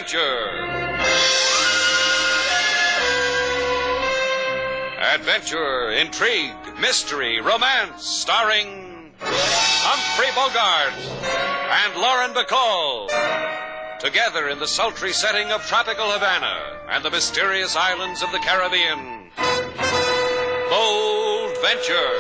Adventure. Adventure, intrigue, mystery, romance, starring Humphrey Bogart and Lauren Bacall. Together in the sultry setting of tropical Havana and the mysterious islands of the Caribbean. Bold Venture.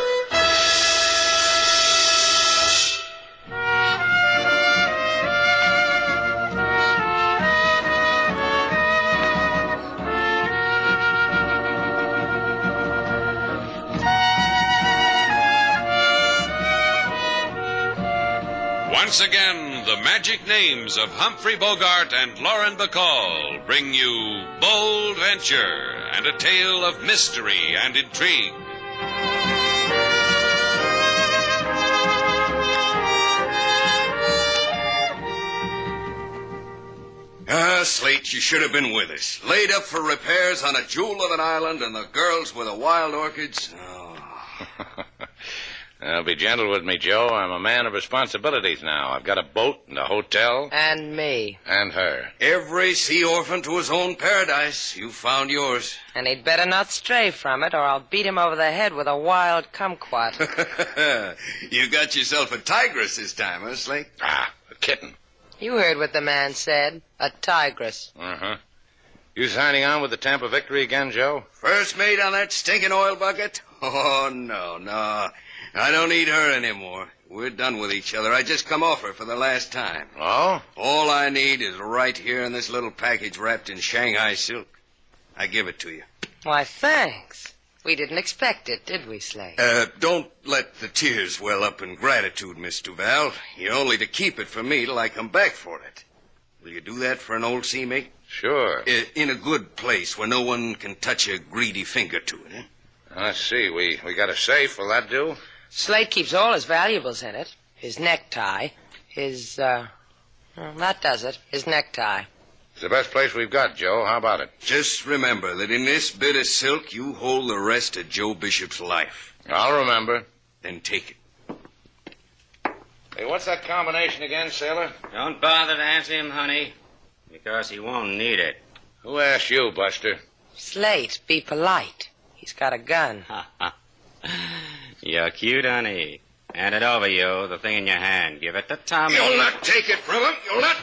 Once again, the magic names of Humphrey Bogart and Lauren Bacall bring you Bold Venture and a tale of mystery and intrigue. Slate, you should have been with us. Laid up for repairs on a jewel of an island and the girls with the wild orchids. Oh. Be gentle with me, Joe. I'm a man of responsibilities now. I've got a boat and a hotel. And me. And her. Every sea orphan to his own paradise. You found yours. And he'd better not stray from it, or I'll beat him over the head with a wild kumquat. You got yourself a tigress this time, huh, Slate? Ah, a kitten. You heard what the man said. A tigress. Uh-huh. You signing on with the Tampa Victory again, Joe? First mate on that stinking oil bucket? Oh, no. I don't need her anymore. We're done with each other. I just come off her for the last time. Oh? All I need is right here in this little package wrapped in Shanghai silk. I give it to you. Why, thanks. We didn't expect it, did we, Slate? Don't let the tears well up in gratitude, Miss Duval. You're only to keep it for me till I come back for it. Will you do that for an old sea mate? Sure. In a good place where no one can touch a greedy finger to it, eh? Let's see. We got a safe. Will that do? Slate keeps all his valuables in it. His necktie. Well, that does it. His necktie. It's the best place we've got, Joe. How about it? Just remember that in this bit of silk, you hold the rest of Joe Bishop's life. I'll remember. Then take it. Hey, what's that combination again, sailor? Don't bother to answer him, honey, because he won't need it. Who asked you, Buster? Slate, be polite. He's got a gun. You're cute, honey. Hand it over, you, the thing in your hand. Give it to Tommy. You'll not take it from him. You'll not.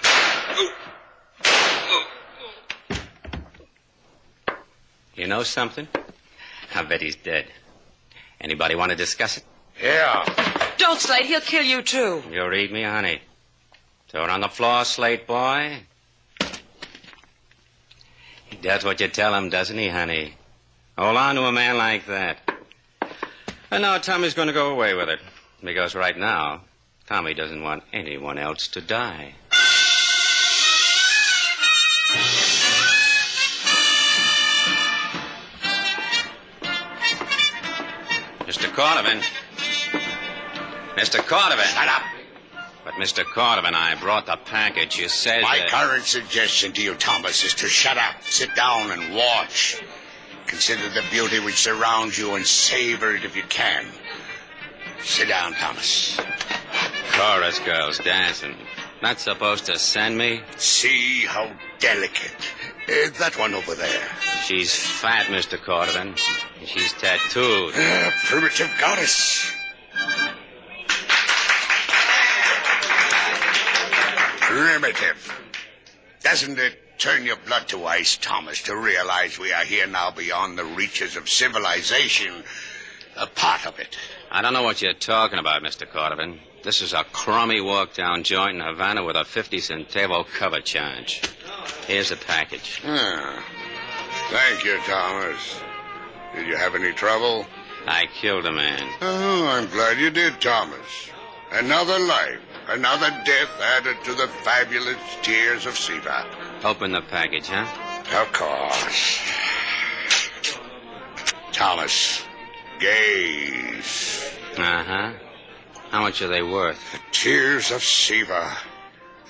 You know something? I bet he's dead. Anybody want to discuss it? Yeah. Don't, Slate. He'll kill you, too. You'll read me, honey. Throw it on the floor, Slate boy. He does what you tell him, doesn't he, honey? Hold on to a man like that. And now Tommy's going to go away with it. Because right now, Tommy doesn't want anyone else to die. Mr. Cordovan. Mr. Cordovan. Shut up. But, Mr. Cordovan, I brought the package. You said My that... current suggestion to you, Thomas, is to shut up, sit down, and watch. Consider the beauty which surrounds you and savor it if you can. Sit down, Thomas. Chorus girls dancing. Not supposed to send me? See how delicate. That one over there. She's fat, Mr. Cordovan. She's tattooed. Primitive goddess. Primitive. Doesn't it turn your blood to ice, Thomas, to realize we are here now beyond the reaches of civilization? A part of it. I don't know what you're talking about, Mr. Cordovan. This is a crummy walk-down joint in Havana with a 50-centavo cover charge. Here's the package. Thank you, Thomas. Did you have any trouble? I killed a man. Oh, I'm glad you did, Thomas. Another life, another death added to the fabulous tears of Siva. Open the package, huh? Of course. Thomas, gaze. Uh-huh. How much are they worth? The tears of Siva.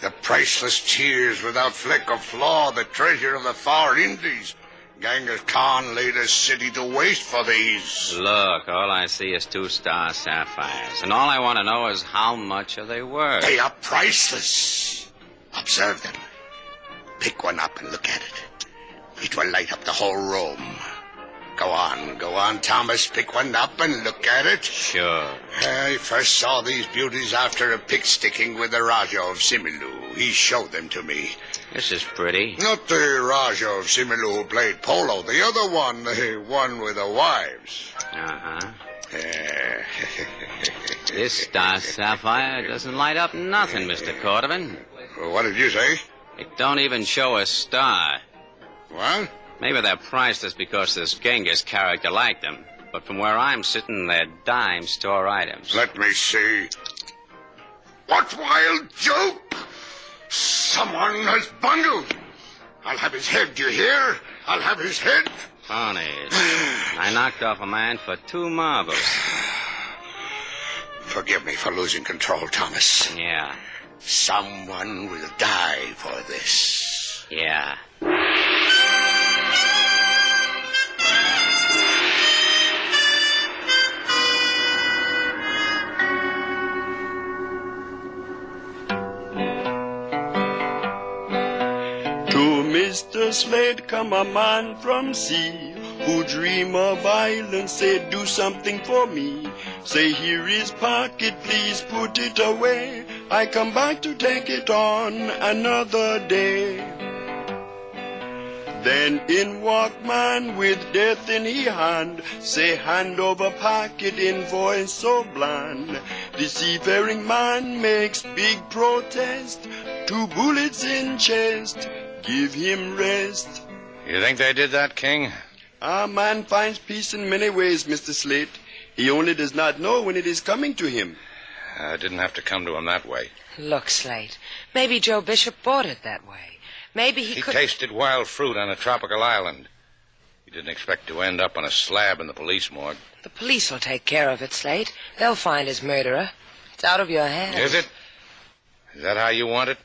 The priceless tears without fleck or flaw, the treasure of the far Indies. Genghis Khan laid a city to waste for these. Look, all I see is 2-star sapphires. And all I want to know is how much are they worth? They are priceless. Observe them. pick one up and look at it. It will light up the whole room. Go on, Thomas. Pick one up and look at it. Sure. I first saw these beauties after a pick sticking with the Raja of Similou. He showed them to me. This is pretty. Not the Raja of Similou who played polo. The other one, the one with the wives. Uh-huh. This star sapphire doesn't light up nothing, Mr. Cordovan. What did you say? It don't even show a star. What? Maybe they're priceless because this Genghis character liked them. But from where I'm sitting, they're dime store items. Let me see. What wild joke! Someone has bungled. I'll have his head, do you hear? I'll have his head. Ponies. I knocked off a man for 2 marbles. Forgive me for losing control, Thomas. Yeah. Someone will die for this. Yeah. To Mr. Slade come a man from sea, who dream of island, say do something for me. Say here is pocket, please put it away. I come back to take it on another day. Then in walk man with death in he hand, say hand over pocket in voice so bland. The seafaring man makes big protest, 2 bullets in chest, give him rest. You think they did that, King? A man finds peace in many ways, Mr. Slate. He only does not know when it is coming to him. I didn't have to come to him that way. Look, Slate, maybe Joe Bishop bought it that way. Maybe he could... tasted wild fruit on a tropical island. He didn't expect to end up on a slab in the police morgue. The police will take care of it, Slate. They'll find his murderer. It's out of your hands. Is it? Is that how you want it?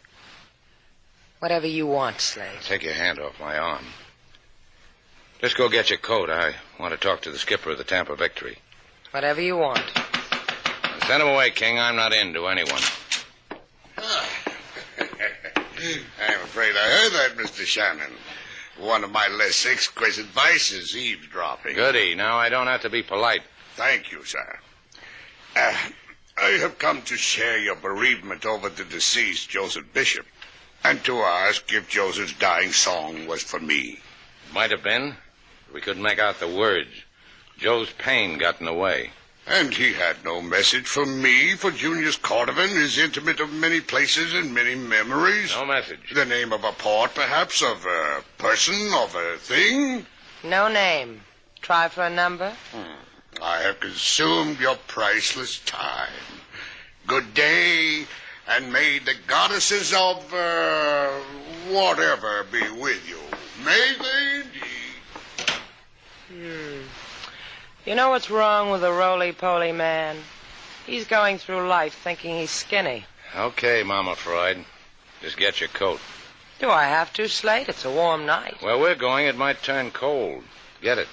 Whatever you want, Slate. Take your hand off my arm. Just go get your coat. I want to talk to the skipper of the Tampa Victory. Whatever you want. Send him away, King. I'm not into anyone. I'm afraid I heard that, Mr. Shannon. One of my less exquisite vices, eavesdropping. Goody. Now I don't have to be polite. Thank you, sir. I have come to share your bereavement over the deceased Joseph Bishop, and to ask if Joseph's dying song was for me. Might have been. We couldn't make out the words. Joe's pain got in the way. And he had no message for me, for Junius Cordovan is intimate of many places and many memories. No message. The name of a port, perhaps, of a person, of a thing? No name. Try for a number? I have consumed your priceless time. Good day, and may the goddesses of, whatever be with you. May they indeed. You know what's wrong with a roly-poly man? He's going through life thinking he's skinny. Okay, Mama Freud. Just get your coat. Do I have to, Slate? It's a warm night. Where we're going, it might turn cold. Get it.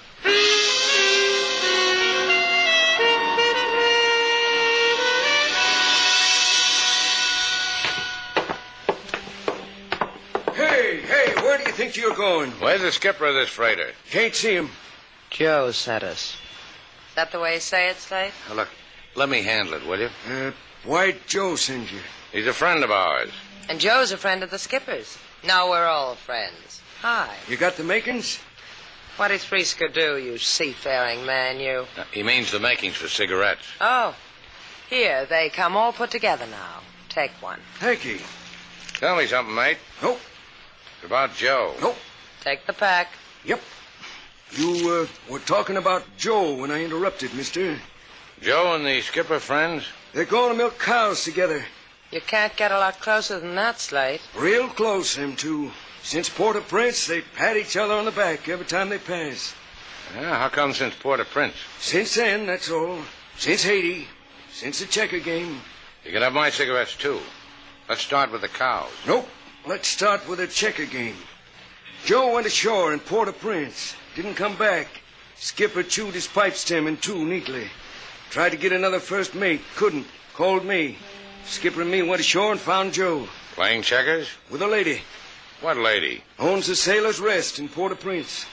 Hey, where do you think you're going? Where's the skipper of this freighter? Can't see him. Joe sent us. Is that the way you say it, Slate? Now, look, let me handle it, will you? Why'd Joe send you? He's a friend of ours. And Joe's a friend of the skipper's. No, we're all friends. Hi. You got the makings? What is Frisco do, you seafaring man, you? He means the makings for cigarettes. Oh. Here, they come all put together now. Take one. Thank you. Tell me something, mate. Nope. It's about Joe. Nope. Take the pack. Yep. You were talking about Joe when I interrupted, mister. Joe and the skipper friends? They're going to milk cows together. You can't get a lot closer than that, Slate. Real close, them two. Since Port-au-Prince, they pat each other on the back every time they pass. Yeah, how come since Port-au-Prince? Since then, that's all. Since Haiti. Since the checker game. You can have my cigarettes, too. Let's start with the cows. Nope. Let's start with the checker game. Joe went ashore in Port-au-Prince. Didn't come back. Skipper chewed his pipe stem in two neatly. Tried to get another first mate. Couldn't. Called me. Skipper and me went ashore and found Joe. Playing checkers? With a lady. What lady? Owns the Sailor's Rest in Port-au-Prince.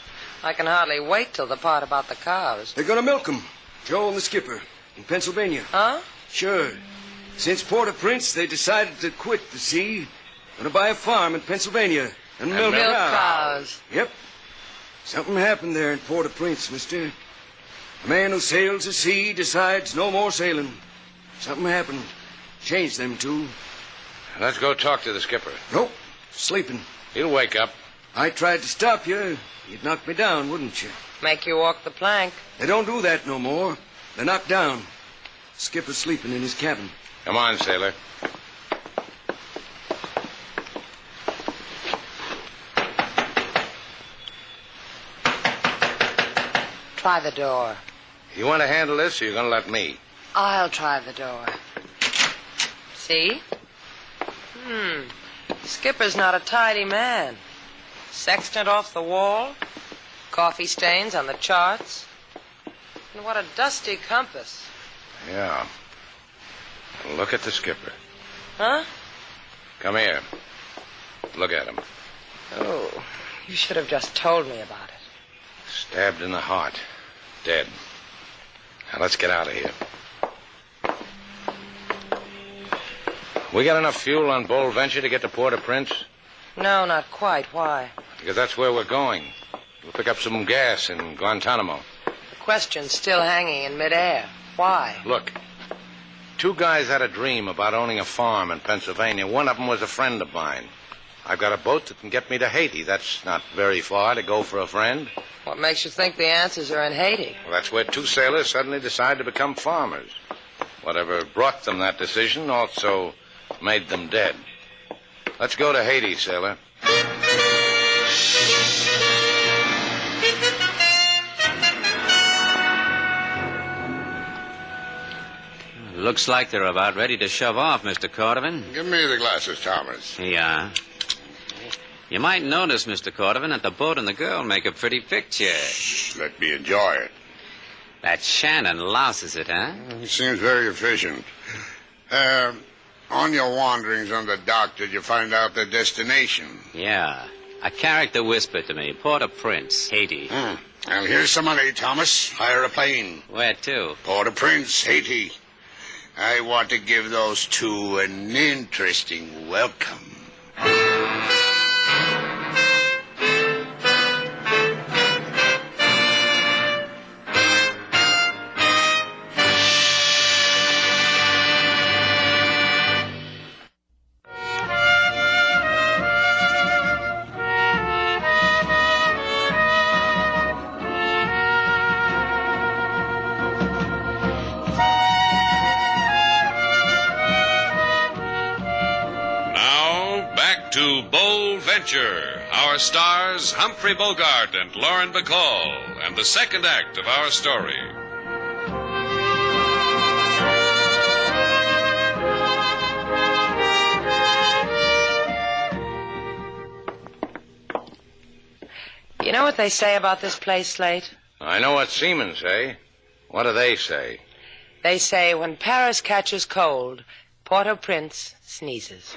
I can hardly wait till the part about the cows. They're gonna milk 'em. Joe and the skipper in Pennsylvania. Huh? Sure. Since Port-au-Prince, they decided to quit the sea. Gonna buy a farm in Pennsylvania and milk Milk cows. cows. Yep. Something happened there in Port-au-Prince, mister. A man who sails the sea decides no more sailing. Something happened. Changed them two. Let's go talk to the skipper. Nope. Sleeping. He'll wake up. I tried to stop you. You'd knock me down, wouldn't you? Make you walk the plank. They don't do that no more. They're knocked down. Skipper's sleeping in his cabin. Come on, sailor. Try the door. You want to handle this, or you're going to let me? I'll try the door. See? Skipper's not a tidy man. Sextant off the wall. Coffee stains on the charts. And what a dusty compass. Yeah. Look at the skipper. Huh? Come here. Look at him. Oh, you should have just told me about it. Stabbed in the heart. Dead. Now, let's get out of here. We got enough fuel on Bold Venture to get to Port-au-Prince? No, not quite. Why? Because that's where we're going. We'll pick up some gas in Guantanamo. The question's still hanging in midair. Why? Look, two guys had a dream about owning a farm in Pennsylvania. One of them was a friend of mine. I've got a boat that can get me to Haiti. That's not very far to go for a friend. What makes you think the answers are in Haiti? Well, that's where two sailors suddenly decide to become farmers. Whatever brought them that decision also made them dead. Let's go to Haiti, sailor. Looks like they're about ready to shove off, Mr. Cordovan. Give me the glasses, Thomas. Yeah. You might notice, Mr. Cordovan, that the boat and the girl make a pretty picture. Let me enjoy it. That Shannon louses it, huh? He seems very efficient. On your wanderings on the dock, did you find out the destination? Yeah. A character whispered to me, Port-au-Prince, Haiti. Well, here's some money, Thomas. Hire a plane. Where to? Port-au-Prince, Haiti. I want to give those two an interesting welcome. To Bold Venture, our stars Humphrey Bogart and Lauren Bacall, and the second act of our story. You know what they say about this place, Slate? I know what seamen say. What do they say? They say when Paris catches cold, Port-au-Prince sneezes.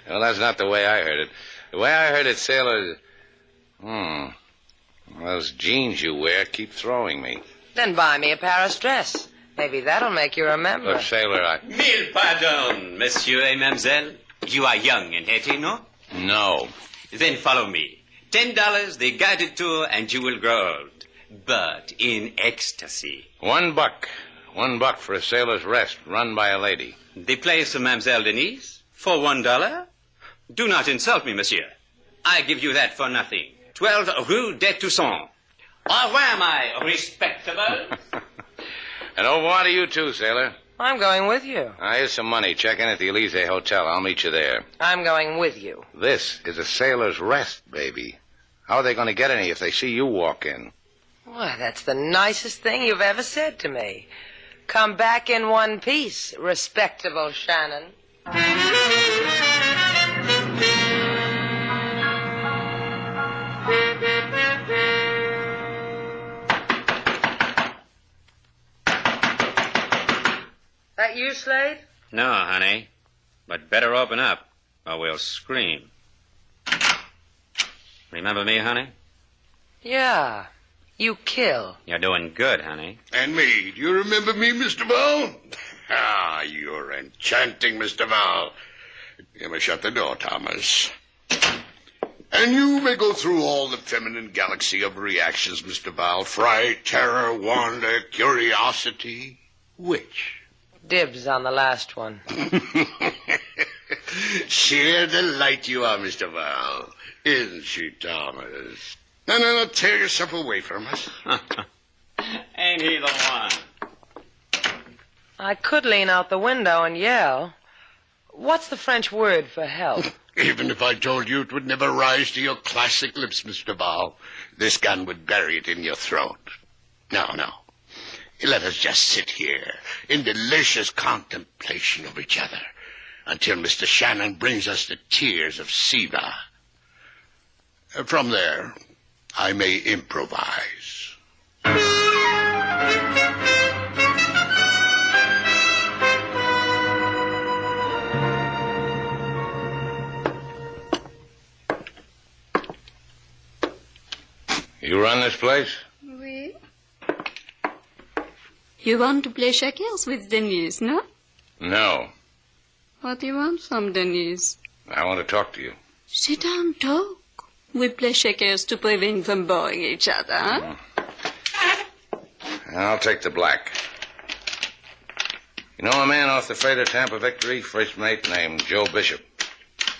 Well, that's not the way I heard it. The way I heard it, sailor... Those jeans you wear keep throwing me. Then buy me a Paris dress. Maybe that'll make you remember. Look, sailor, I... Mille pardons, monsieur et mademoiselle. You are young in Haiti, no? No. Then follow me. $10, the guided tour, and you will grow old. But in ecstasy. $1. $1 for a sailor's rest, run by a lady. The place of Mademoiselle Denise? For $1? Do not insult me, monsieur. I give you that for nothing. 12 Rue des Toussaint. Au revoir, my respectable. And au revoir to you, too, sailor. I'm going with you. Here's some money. Check in at the Elysee Hotel. I'll meet you there. I'm going with you. This is a sailor's rest, baby. How are they going to get any if they see you walk in? Why, that's the nicest thing you've ever said to me. Come back in one piece, respectable Shannon. That you, Slade? No, honey. But better open up, or we'll scream. Remember me, honey? Yeah. You kill. You're doing good, honey. And me. Do you remember me, Mr. Val? Ah, you're enchanting, Mr. Val. You may shut the door, Thomas. And you may go through all the feminine galaxy of reactions, Mr. Val. Fright, terror, wonder, curiosity. Which? Dibs on the last one. Sheer delight you are, Mr. Val. Isn't she, Thomas? No, tear yourself away from us. Ain't he the one? I could lean out the window and yell. What's the French word for help? Even if I told you, it would never rise to your classic lips, Mr. Val. This gun would bury it in your throat. No. Let us just sit here in delicious contemplation of each other until Mr. Shannon brings us the tears of Siva. From there, I may improvise. You run this place? Oui. You want to play checkers with Denise, no? No. What do you want from Denise? I want to talk to you. Sit down, talk. We play checkers to prevent from boring each other, huh? I'll take the black. You know a man off the freighter Tampa Victory, first mate named Joe Bishop?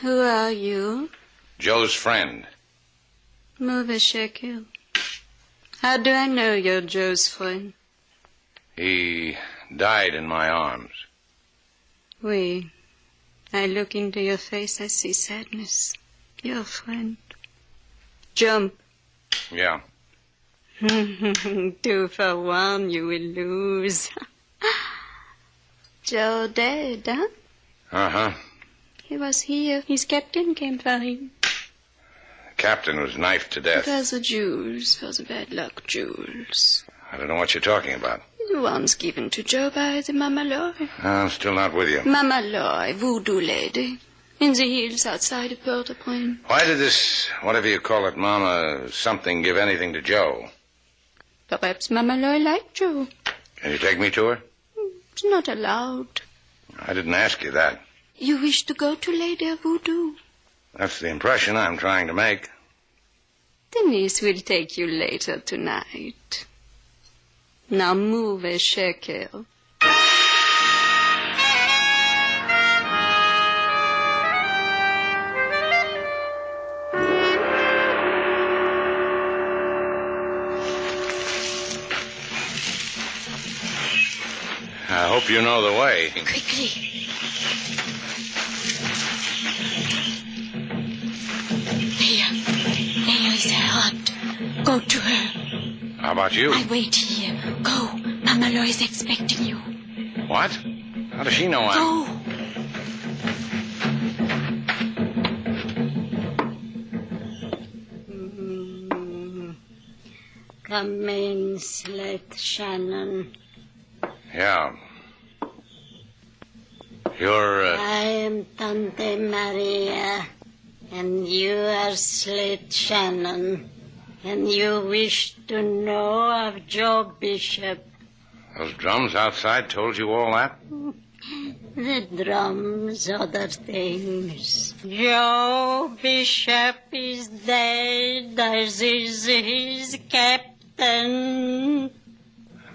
Who are you? Joe's friend. Mauvais shekel. How do I know you're Joe's friend? He died in my arms. Oui. I look into your face, I see sadness. Your friend. Jump. Yeah. 2 for 1, you will lose. Joe dead, huh? Uh-huh. He was here. His captain came for him. The captain was knifed to It death. was the Jews, for the bad luck Jews. I don't know what you're talking about. The ones given to Joe by the Mama Loy. I'm still not with you. Mama Loy, voodoo lady. In the hills outside of Port-au-Prince. Why did this, whatever you call it, Mama something, give anything to Joe? Perhaps Mama Loy liked Joe. Can you take me to her? It's not allowed. I didn't ask you that. You wish to go to Lady Voodoo? That's the impression I'm trying to make. Denise will take you later tonight. Now move a shekel. I hope you know the way. Quickly. There is her hut. Go to her. How about you? I wait here. Go. Mama Lo is expecting you. What? How does she know I'm... Go. Come in, Slate Shannon. Yeah. You're, I am Tante Maria, and you are Slate Shannon, and you wish to know of Joe Bishop. Those drums outside told you all that? The drums, other things. Joe Bishop is dead, as is his captain.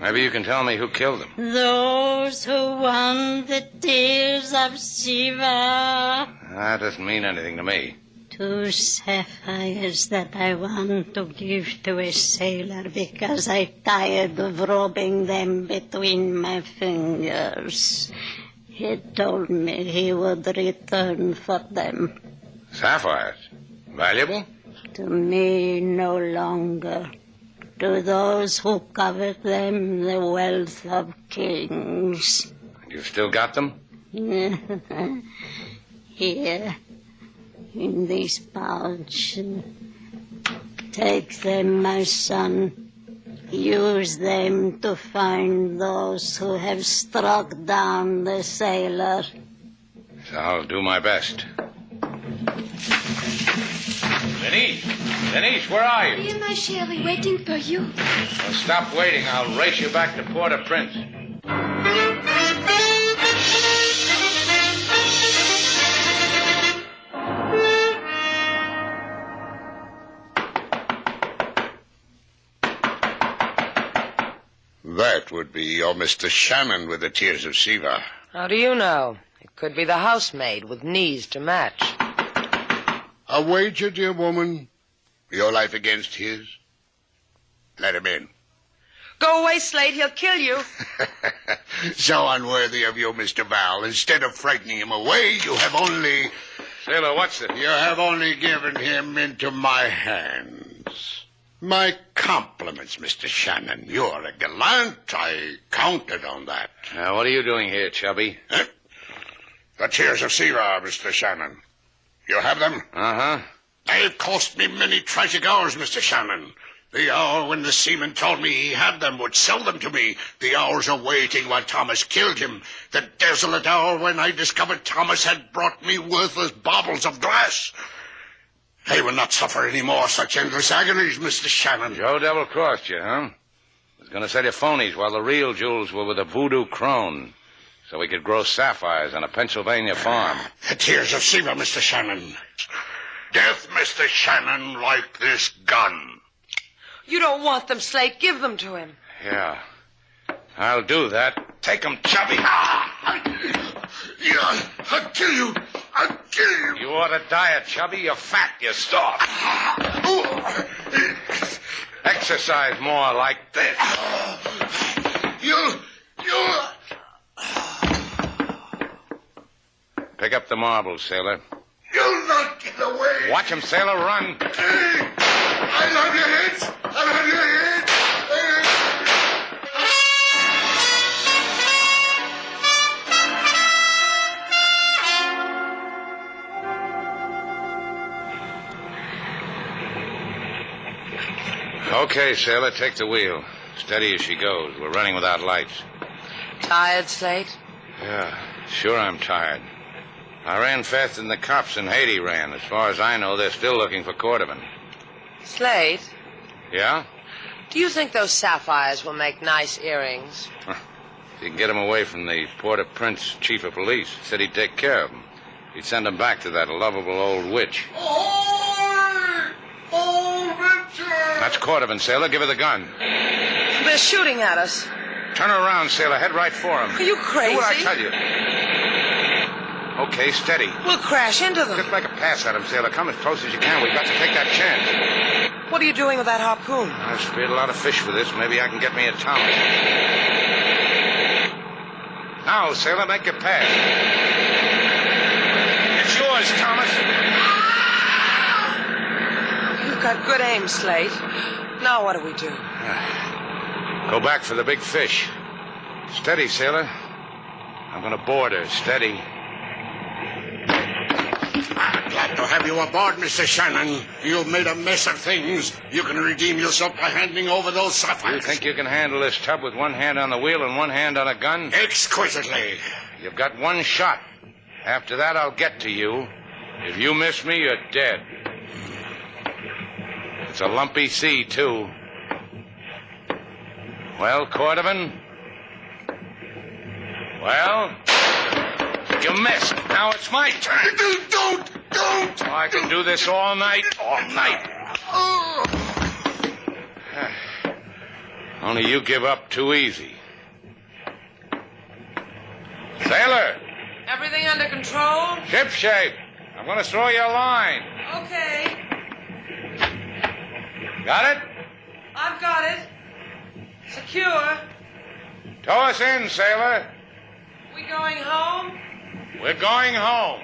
Maybe you can tell me who killed him. Those who won the tears of Siva. That doesn't mean anything to me. 2 sapphires that I want to give to a sailor because I'm tired of rubbing them between my fingers. He told me he would return for them. Sapphires? Valuable? To me, no longer. To those who covet them, the wealth of kings. You've still got them? Here, in this pouch. Take them, my son. Use them to find those who have struck down the sailor. I'll do my best. Denise! Denise, where are you? Here, my Sherry, waiting for you. Well, stop waiting. I'll race you back to Port-au-Prince. That would be your Mr. Shannon with the tears of Siva. How do you know? It could be the housemaid with knees to match. A wager, dear woman? Your life against his? Let him in. Go away, Slate. He'll kill you. So unworthy of you, Mr. Val. Instead of frightening him away, you have only... Sailor, what's it? You have only given him into my hands. My compliments, Mr. Shannon. You're a gallant. I counted on that. Now, what are you doing here, Chubby? Huh? The tears of Siva, Mr. Shannon. You have them? Uh-huh. They've cost me many tragic hours, Mr. Shannon. The hour when the seaman told me he had them, would sell them to me. The hours of waiting while Thomas killed him. The desolate hour when I discovered Thomas had brought me worthless baubles of glass. I will not suffer any more such endless agonies, Mr. Shannon. Joe double-crossed you, huh? Was going to sell you phonies while the real jewels were with a voodoo crone, so we could grow sapphires on a Pennsylvania farm. The tears of Siva, Mr. Shannon. Death, Mr. Shannon, like this gun. You don't want them, Slate. Give them to him. Yeah. I'll do that. Take 'em, Chubby. Yeah, I'll kill you. I'll kill you. You ought to diet, Chubby. You're fat. You're starved. Exercise more like this. You... Pick up the marbles, sailor. You'll not get away. Watch 'em, sailor. Run. I'll have your heads. I'll have your heads. Okay, sailor, take the wheel. Steady as she goes. We're running without lights. Tired, Slate? Yeah, sure I'm tired. I ran faster than the cops in Haiti ran. As far as I know, they're still looking for Cordovan. Slate, Yeah? do you think those sapphires will make nice earrings? If you can get them away from the Port-au-Prince chief of police, said he'd take care of them. He'd send them back to that lovable old witch. That's Cordovan, sailor. Give her the gun. They're shooting at us. Turn her around, sailor. Head right for him. Are you crazy? Do what I tell you. Okay, steady. We'll crash into them. Just make a pass at him, sailor. Come as close as you can. We've got to take that chance. What are you doing with that harpoon? I've speared a lot of fish for this. Maybe I can get me a Thomas. Now, sailor, make your pass. It's yours, Thomas. You've got good aim, Slate. Now what do we do? Go back for the big fish. Steady, sailor. I'm going to board her. Steady. Glad to have you aboard, Mr. Shannon. You've made a mess of things. You can redeem yourself by handing over those sapphires. You think you can handle this tub with one hand on the wheel and one hand on a gun? Exquisitely. You've got one shot. After that, I'll get to you. If you miss me, you're dead. It's a lumpy sea, too. Well, Cordovan? Well? You missed. Now it's my turn. Don't! Oh, I can do this all night. All night. Only you give up too easy. Sailor! Everything under control? Ship shape. I'm going to throw you a line. Okay. Got it? I've got it. Secure. Tow us in, sailor. We going home? We're going home.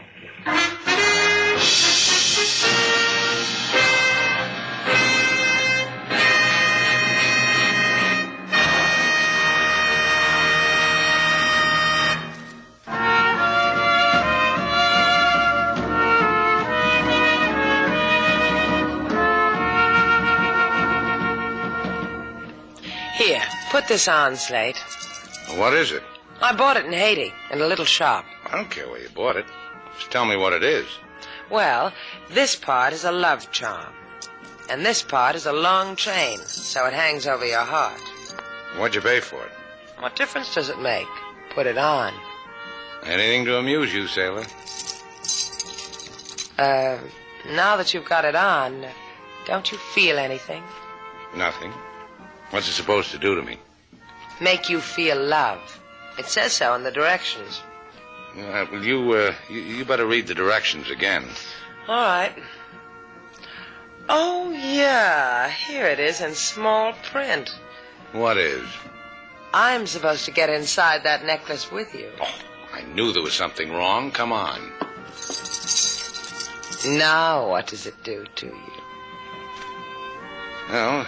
Here, put this on, Slate. What is it? I bought it in Haiti, in a little shop. I don't care where you bought it. Just tell me what it is. Well, this part is a love charm. And this part is a long chain, so it hangs over your heart. What'd you pay for it? What difference does it make? Put it on. Anything to amuse you, sailor? Now that you've got it on, don't you feel anything? Nothing. What's it supposed to do to me? Make you feel love. It says so in the directions. Well, you better read the directions again. All right. Oh, yeah. Here it is in small print. What is? I'm supposed to get inside that necklace with you. Oh, I knew there was something wrong. Come on. Now what does it do to you? Well,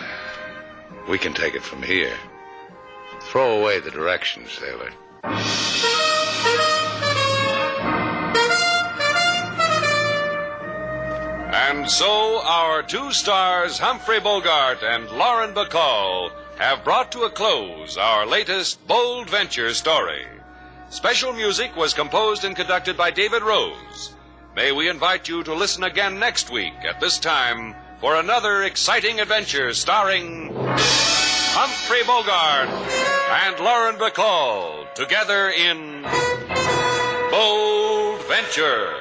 we can take it from here. Throw away the directions, sailor. And so our two stars, Humphrey Bogart and Lauren Bacall, have brought to a close our latest bold venture story. Special music was composed and conducted by David Rose. May we invite you to listen again next week at this time for another exciting adventure starring Humphrey Bogart and Lauren Bacall together in Bold Venture.